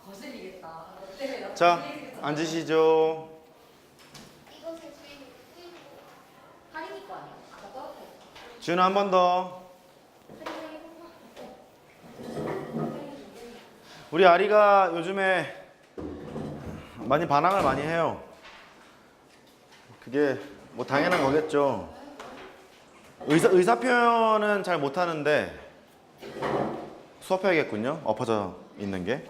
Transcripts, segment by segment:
거슬리겠다. 자, 앉으시죠. 할인이 거 아니야? 아까 떨어져. 지훈아 한 번 더. 우리 아리가 요즘에 많이 반항을 많이 해요. 그게 뭐 당연한 거겠죠. 의사 표현은 잘 못하는데 수업해야겠군요. 엎어져 있는 게.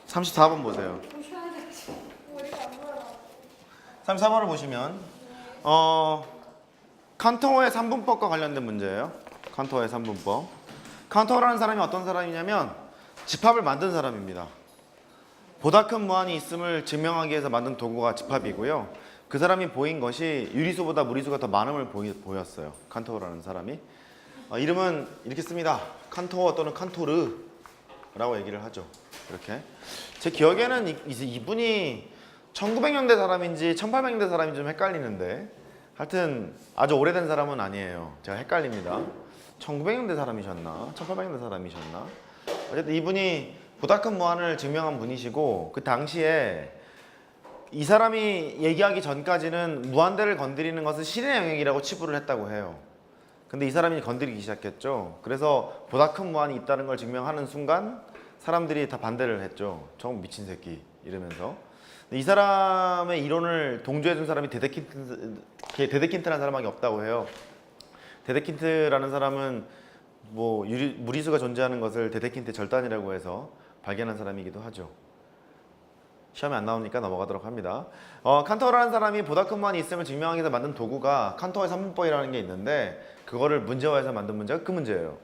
34번 보세요. 33번을 보시면 칸토어의 3분법과 관련된 문제예요. 칸토어의 3분법. 칸토어라는 사람이 어떤 사람이냐면 집합을 만든 사람입니다. 보다 큰 무한이 있음을 증명하기 위해서 만든 도구가 집합이고요. 그 사람이 보인 것이 유리수보다 무리수가 더 많음을 보였어요. 칸토어라는 사람이. 이름은 이렇게 씁니다. 칸토어 또는 칸토르라고 얘기를 하죠. 이렇게. 제 기억에는 이분이 1900년대 사람인지 1800년대 사람인지 좀 헷갈리는데 하여튼 아주 오래된 사람은 아니에요. 제가 헷갈립니다. 1900년대 사람이셨나? 1800년대 사람이셨나? 어쨌든 이분이 보다 큰 무한을 증명한 분이시고 그 당시에 이 사람이 얘기하기 전까지는 무한대를 건드리는 것은 신의 영역이라고 치부를 했다고 해요. 근데 이 사람이 건드리기 시작했죠. 그래서 보다 큰 무한이 있다는 걸 증명하는 순간 사람들이 다 반대를 했죠. 저 미친 새끼 이러면서. 이 사람의 이론을 동조해준 사람이 데데킨트라는 사람밖에 없다고 해요. 데데킨트라는 사람은 뭐 무리수가 존재하는 것을 데데킨트 절단이라고 해서 발견한 사람이기도 하죠. 시험에 안 나오니까 넘어가도록 합니다. 칸토어라는 사람이 보다 큰 무한이 있음을 증명하기 위해서 만든 도구가 칸토어의 3분법이라는 게 있는데 그거를 문제화해서 만든 문제가 그 문제예요.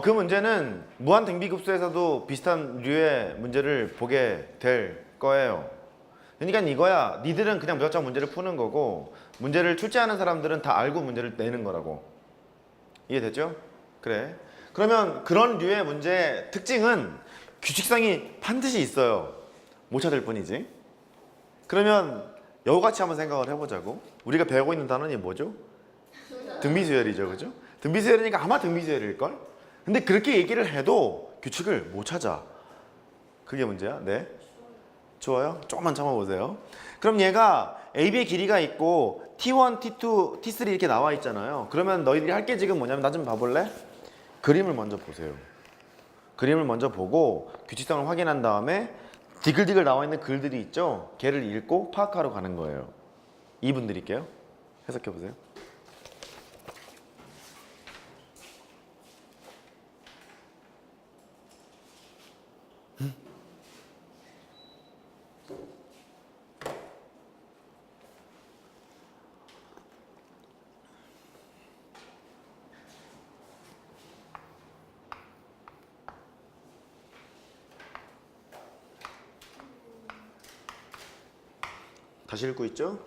그 문제는 무한 등비급수에서도 비슷한 류의 문제를 보게 될 거예요. 그러니까 이거야. 니들은 그냥 무작정 문제를 푸는 거고 문제를 출제하는 사람들은 다 알고 문제를 내는 거라고. 이해됐죠? 그래. 그러면 그런 류의 문제의 특징은 규칙성이 반드시 있어요. 못 찾을 뿐이지. 그러면 여우같이 한번 생각을 해보자고. 우리가 배우고 있는 단원이 뭐죠? 등비수열이죠. 그죠? 등비수열이니까 아마 등비수열일걸? 근데 그렇게 얘기를 해도 규칙을 못 찾아. 그게 문제야. 네. 좋아요. 조금만 참아보세요. 그럼 얘가 AB의 길이가 있고 T1, T2, T3 이렇게 나와 있잖아요. 그러면 너희들이 할 게 지금 뭐냐면 나 좀 봐볼래? 그림을 먼저 보세요. 그림을 먼저 보고 규칙성을 확인한 다음에 디글디글 나와 있는 글들이 있죠. 걔를 읽고 파악하러 가는 거예요. 2분 드릴게요. 해석해보세요. 다시 읽고 있죠?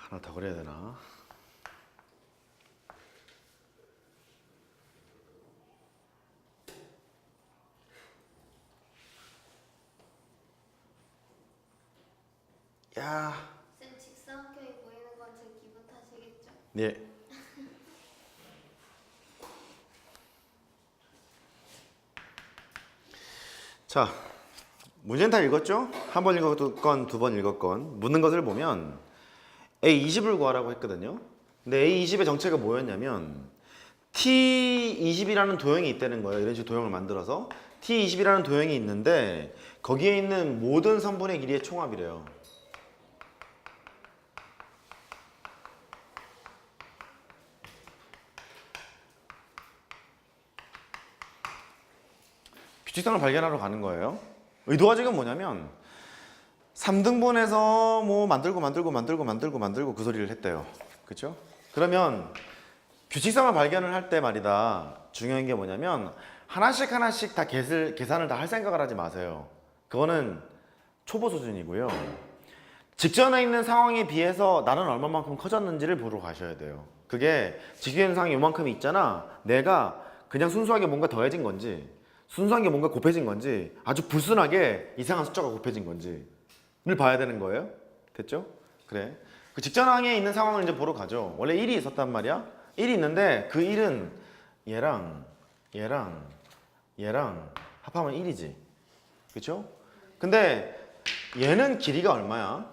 하나 더 그려야 되나? 야. 쌤 직사각형이 보이는 건 제 기분 탓이겠죠? 네. 자, 문제는 다 읽었죠? 한 번 읽었건 두 번 읽었건 묻는 것을 보면 A20을 구하라고 했거든요. 근데 A20의 정체가 뭐였냐면 T20이라는 도형이 있다는 거예요. 이런 식으로 도형을 만들어서 T20이라는 도형이 있는데 거기에 있는 모든 선분의 길이의 총합이래요. 규칙성을 발견하러 가는 거예요. 의도가 지금 뭐냐면 3등분해서 뭐 만들고 그 소리를 했대요. 그렇죠? 그러면 규칙성을 발견을 할 때 말이다. 중요한 게 뭐냐면 하나씩 다 계산을 다 할 생각을 하지 마세요. 그거는 초보 수준이고요. 직전에 있는 상황에 비해서 나는 얼마만큼 커졌는지를 보러 가셔야 돼요. 그게 직전에 있는 상황이 요만큼이 있잖아. 내가 그냥 순수하게 뭔가 더해진 건지 순수하게 뭔가 곱해진 건지 아주 불순하게 이상한 숫자가 곱해진 건지를 봐야 되는 거예요. 됐죠? 그래. 그 직전항에 있는 상황을 이제 보러 가죠. 원래 1이 있었단 말이야. 1이 있는데 그 1은 얘랑 합하면 1이지. 그쵸? 근데 얘는 길이가 얼마야?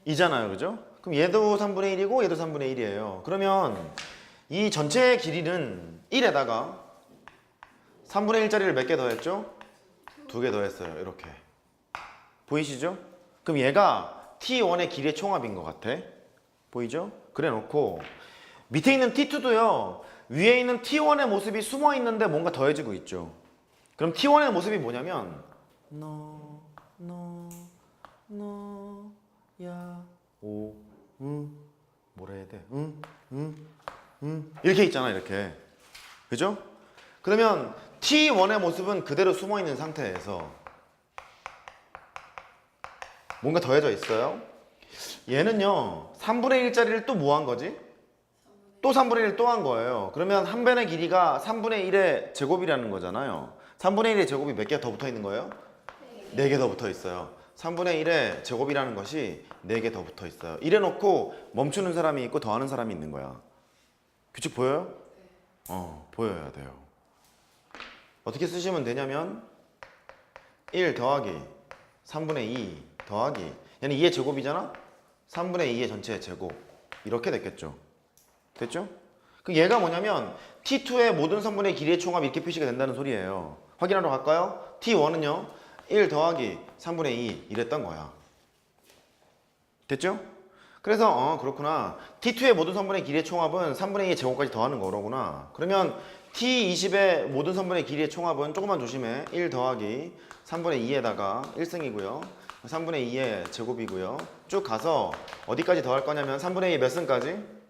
2잖아요. 그죠? 그럼 얘도 3분의 1이고 얘도 3분의 1이에요. 그러면 이 전체의 길이는 1에다가 3분의 1짜리를 몇 개 더했죠? 2개 더했어요. 이렇게. 보이시죠? 그럼 얘가 T1의 길이의 총합인 것 같아. 보이죠? 그래 놓고 밑에 있는 T2도요. 위에 있는 T1의 모습이 숨어 있는데 뭔가 더해지고 있죠. 그럼 T1의 모습이 뭐냐면 야, 오, 뭐라 해야 돼? 이렇게 있잖아, 이렇게. 그죠? 그러면 T1의 모습은 그대로 숨어 있는 상태에서 뭔가 더해져 있어요. 얘는요, 3분의 1짜리를 또 뭐 한 거지? 또 3분의 1 또 한 거예요. 그러면 한 변의 길이가 3분의 1의 제곱이라는 거잖아요. 3분의 1의 제곱이 몇 개 더 붙어 있는 거예요? 4개 더 붙어 있어요. 3분의 1의 제곱이라는 것이 4개 더 붙어 있어요. 이래 놓고 멈추는 사람이 있고 더하는 사람이 있는 거야. 규칙 보여요? 보여야 돼요. 어떻게 쓰시면 되냐면 1 더하기 3분의 2 더하기 얘는 2의 제곱이잖아? 3분의 2의 전체의 제곱 이렇게 됐겠죠. 됐죠? 그 얘가 뭐냐면 T2의 모든 3분의 길이의 총합이 이렇게 표시가 된다는 소리예요. 확인하러 갈까요? T1은요 1 더하기 3분의 2 이랬던 거야. 됐죠? 그래서 그렇구나. T2의 모든 3분의 길이의 총합은 3분의 2의 제곱까지 더하는 거로구나. 그러면 T20의 모든 3분의 길이의 총합은 조금만 조심해. 1 더하기 3분의 2에다가 1승이고요. 3분의 2의 제곱이고요. 쭉 가서 어디까지 더할 거냐면 3분의 2의 몇 승까지?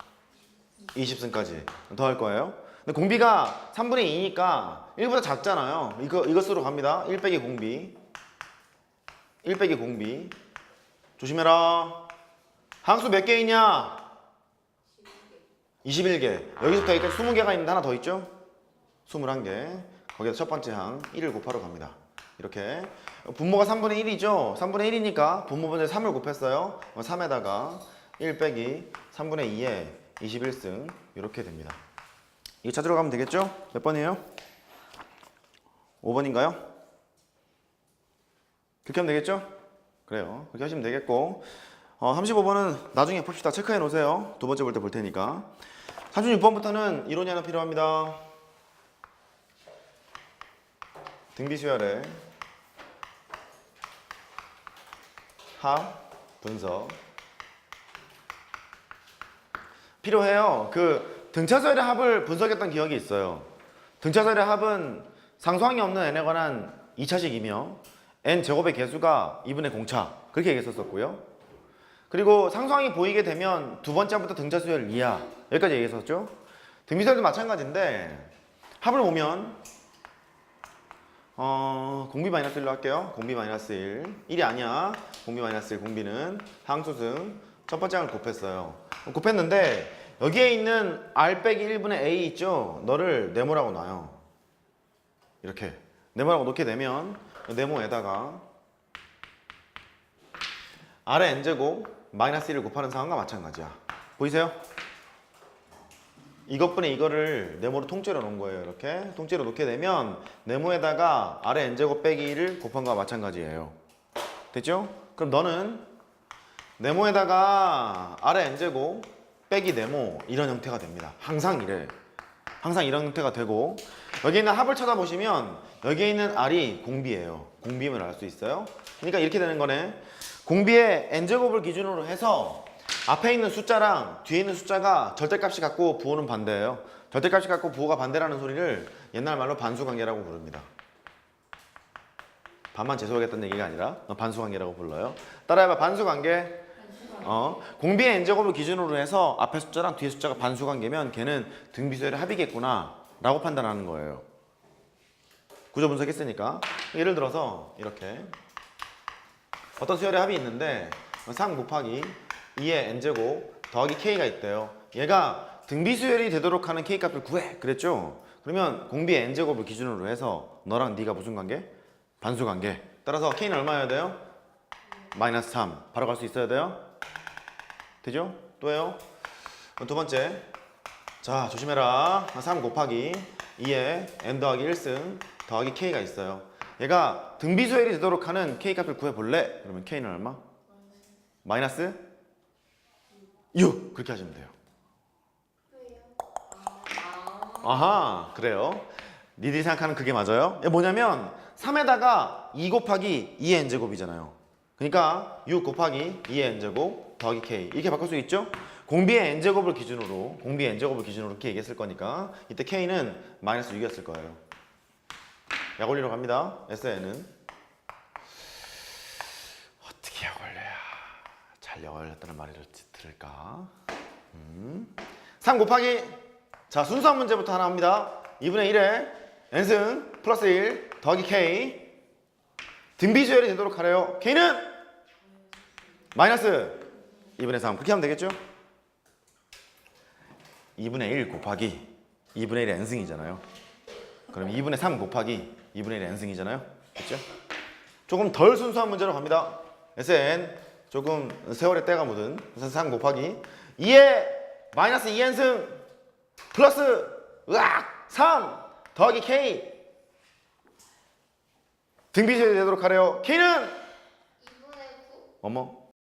20승까지 더할 거예요. 근데 공비가 3분의 2니까 1보다 작잖아요. 이것으로 갑니다. 1 빼기 공비. 1 빼기 공비. 조심해라. 항수 몇 개 있냐? 21개. 여기서부터 여기까지 20개가 있는데 하나 더 있죠? 21개. 거기서 첫 번째 항 1을 곱하러 갑니다. 이렇게. 분모가 3분의 1이죠? 3분의 1이니까 분모분의 3을 곱했어요. 3에다가 1 빼기 3분의 2에 21승 이렇게 됩니다. 이거 찾으러 가면 되겠죠? 몇 번이에요? 5번인가요? 그렇게 하면 되겠죠? 그래요. 그렇게 하시면 되겠고 35번은 나중에 봅시다. 체크해 놓으세요. 두 번째 볼 때 볼 테니까. 36번부터는 이론이 하나 필요합니다. 등비수열의 합, 분석 필요해요. 그 등차수열의 합을 분석했던 기억이 있어요. 등차수열의 합은 상수항이 없는 n에 관한 2차식이며 n제곱의 개수가 2분의 공차 그렇게 얘기했었고요. 그리고 상수항이 보이게 되면 두 번째부터 등차수열 이하 여기까지 얘기했었죠. 등비수열도 마찬가지인데 합을 보면 공비 마이너스 1로 할게요. 공비 마이너스 1 1이 아니야. 공비 마이너스 1 공비는 항수승 첫 번째 항을 곱했어요. 곱했는데 여기에 있는 r 빼기 1분의 a 있죠? 너를 네모라고 놔요. 이렇게 네모라고 놓게 되면 네모에다가 r의 n제곱 마이너스 1을 곱하는 상황과 마찬가지야. 보이세요? 이것분의 이거를 네모로 통째로 놓은 거예요. 이렇게 통째로 놓게 되면 네모에다가 r의 n제곱 빼기 1을 곱한 거와 마찬가지예요. 됐죠? 그럼 너는 네모에다가 r의 n제곱 빼기 네모 이런 형태가 됩니다. 항상 이래. 항상 이런 형태가 되고 여기 있는 합을 찾아보시면 여기에 있는 r이 공비예요. 공비임을 알 수 있어요. 그러니까 이렇게 되는 거네. 공비의 n제곱을 기준으로 해서 앞에 있는 숫자랑 뒤에 있는 숫자가 절대값이 같고 부호는 반대예요. 절대값이 같고 부호가 반대라는 소리를 옛날 말로 반수관계라고 부릅니다. 반만 재수하겠다는 얘기가 아니라 반수관계라고 불러요. 따라해봐. 반수관계. 공비의 n제곱을 기준으로 해서 앞에 숫자랑 뒤에 숫자가 반수관계면 걔는 등비수열의 합이겠구나 라고 판단하는 거예요. 구조 분석했으니까. 예를 들어서 이렇게 어떤 수열의 합이 있는데 3 곱하기 2의 n제곱 더하기 k가 있대요. 얘가 등비수열이 되도록 하는 k값을 구해 그랬죠? 그러면 공비의 n제곱을 기준으로 해서 너랑 네가 무슨 관계? 반수 관계. 따라서 k는 얼마여야 돼요? 마이너스 3. 바로 갈 수 있어야 돼요? 되죠? 또 해요? 두 번째. 자, 조심해라. 3 곱하기 2에 n 더하기 1승 더하기 k가 있어요. 얘가 등비수열이 되도록 하는 k값을 구해볼래? 그러면 k는 얼마? 마이너스 6. 그렇게 하시면 돼요. 아하, 그래요. 니들이 생각하는 그게 맞아요? 이게 뭐냐면 3에다가 2 곱하기 2의 n제곱이잖아요. 그러니까 6 곱하기 2의 n제곱 더하기 k 이렇게 바꿀 수 있죠? 공비의 n제곱을 기준으로 이렇게 얘기했을 거니까 이때 k는 마이너스 6이었을 거예요. 약 올리러 갑니다. SN은 어떻게 약 올려야 잘 약 올렸다는 말을 들을까? 3 곱하기 자 순수한 문제부터 하나 합니다. 2분의 1에 n승 플러스 1 더하기 k 등비수열이 되도록 하래요. k는 마이너스 2분의 3 그렇게 하면 되겠죠? 2분의 1 곱하기 2분의 1의 n승이잖아요. 그럼 2분의 3 곱하기 2분의 1의 n승이잖아요. 그렇죠? 조금 덜 순수한 문제로 갑니다. SN 조금 세월의 때가 묻은 3 곱하기 2의 마이너스 2n승 플러스 3 더하기 k 등비수열이 되도록 하래요. k는 2분의 9? 어머